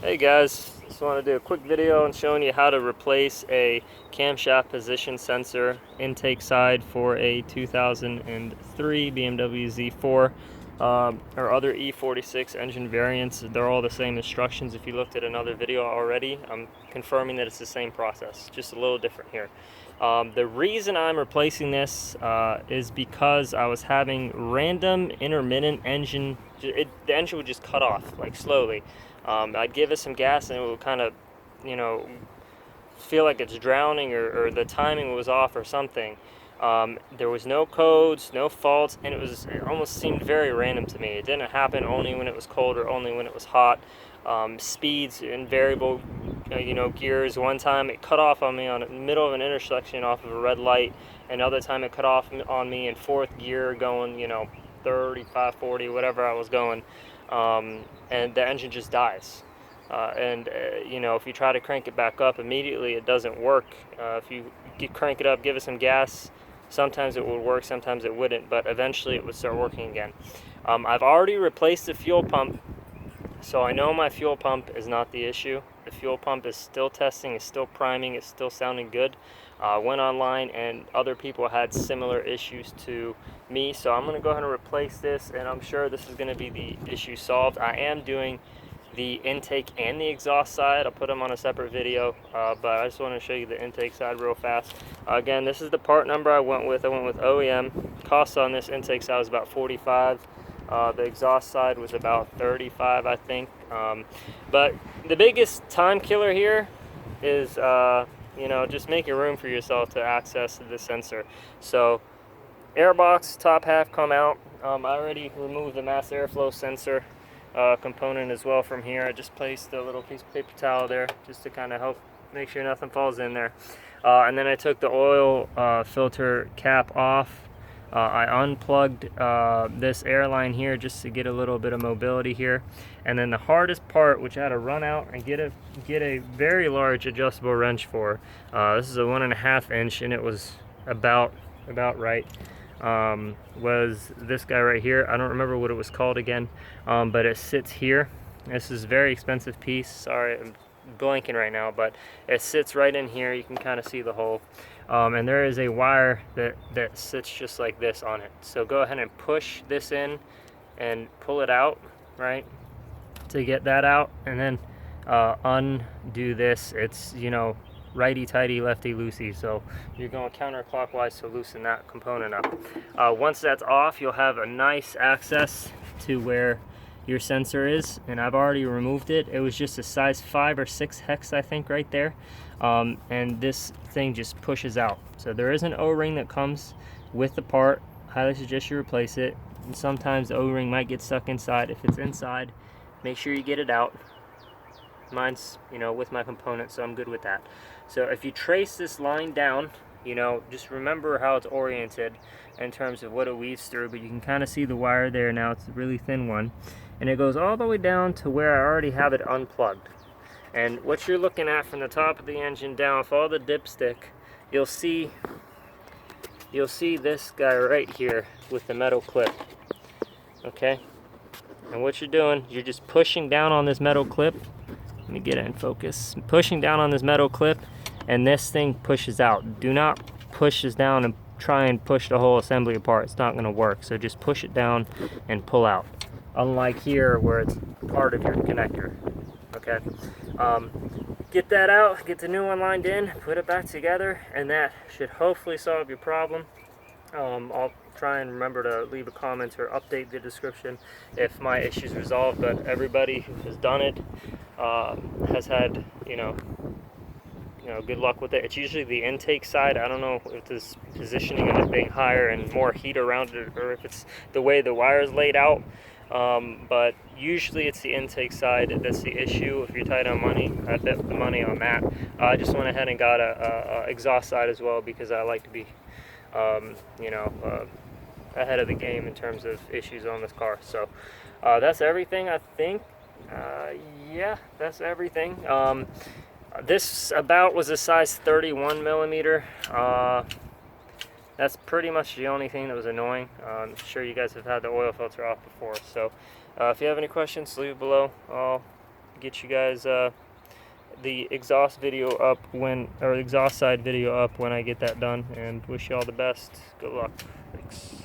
Hey guys, just want to do a quick video on showing you how to replace a camshaft position sensor intake side for a 2003 BMW Z4 or other E46 engine variants. They're all the same instructions. If you looked at another video already, I'm confirming that it's the same process, just a little different here. The reason I'm replacing this is because I was having random intermittent engine, the engine would just cut off like slowly. I'd give it some gas and it would kind of, feel like it's drowning or the timing was off or something. There was no codes, no faults, and it almost seemed very random to me. It didn't happen only when it was cold or only when it was hot. Speeds and variable, gears. One time it cut off on me on the middle of an intersection off of a red light. Another time it cut off on me in fourth gear going, 35, 40, whatever I was going. And the engine just dies. If you try to crank it back up immediately, it doesn't work. If you crank it up, give it some gas, sometimes it would work, sometimes it wouldn't, but eventually it would start working again. I've already replaced the fuel pump, so I know my fuel pump is not the issue. The fuel pump is still testing, it's still priming, it's still sounding good. Went online and other people had similar issues to me, so I'm going to go ahead and replace this, and I'm sure this is going to be the issue solved. I am doing the intake and the exhaust side. I'll put them on a separate video, but I just want to show you the intake side real fast. Again, this is the part number I went with. OEM. Cost on this intake side was about $45. The exhaust side was about $35, I think. But the biggest time killer here is just making room for yourself to access the sensor. So air box top half come out. I already removed the mass airflow sensor component as well from here. I just placed a little piece of paper towel there just to kind of help make sure nothing falls in there. And then I took the oil filter cap off. I unplugged this air line here just to get a little bit of mobility here. And then the hardest part, which I had to run out and get a very large adjustable wrench for. This is a 1.5 inch, and it was about right. Was this guy right here. I don't remember what it was called again, but it sits here. This is a very expensive piece. Sorry, I'm blanking right now, but it sits right in here. You can kind of see the hole. And there is a wire that sits just like this on it. So go ahead and push this in and pull it out, right, to get that out, and then undo this. It's, righty-tighty, lefty-loosey, so you're going counterclockwise to loosen that component up. Once that's off, you'll have a nice access to where your sensor is, and I've already removed it. It was just a size 5 or 6 hex, I think, right there. And this thing just pushes out. So there is an O-ring that comes with the part. Highly suggest you replace it. And sometimes the O-ring might get stuck inside. If it's inside, make sure you get it out. Mine's, with my component, so I'm good with that. So if you trace this line down, just remember how it's oriented in terms of what it weaves through, but you can kind of see the wire there now. It's a really thin one, and it goes all the way down to where I already have it unplugged. And what you're looking at from the top of the engine down, follow the dipstick, you'll see this guy right here with the metal clip. Okay, and what you're doing, you're just pushing down on this metal clip. Let me get it in focus. Pushing down on this metal clip, and this thing pushes out. Do not push this down and try and push the whole assembly apart. It's not going to work. So just push it down and pull out. Unlike here where it's part of your connector. Okay. Get that out, get the new one lined in, put it back together, and that should hopefully solve your problem. I'll try and remember to leave a comment or update the description if my issue's resolved, but everybody who has done it has had, good luck with it. It's usually the intake side. I don't know if this positioning of it being higher and more heat around it, or if it's the way the wire is laid out. But usually it's the intake side that's the issue. If you're tight on money, I bet the money on that. I just went ahead and got a exhaust side as well because I like to be, ahead of the game in terms of issues on this car. So that's everything, I think. Yeah, that's everything. This about was a size 31 millimeter. That's pretty much the only thing that was annoying. I'm sure you guys have had the oil filter off before. So if you have any questions, leave it below. I'll get you guys the exhaust video up or exhaust side video up when I get that done, and wish you all the best. Good luck. Thanks.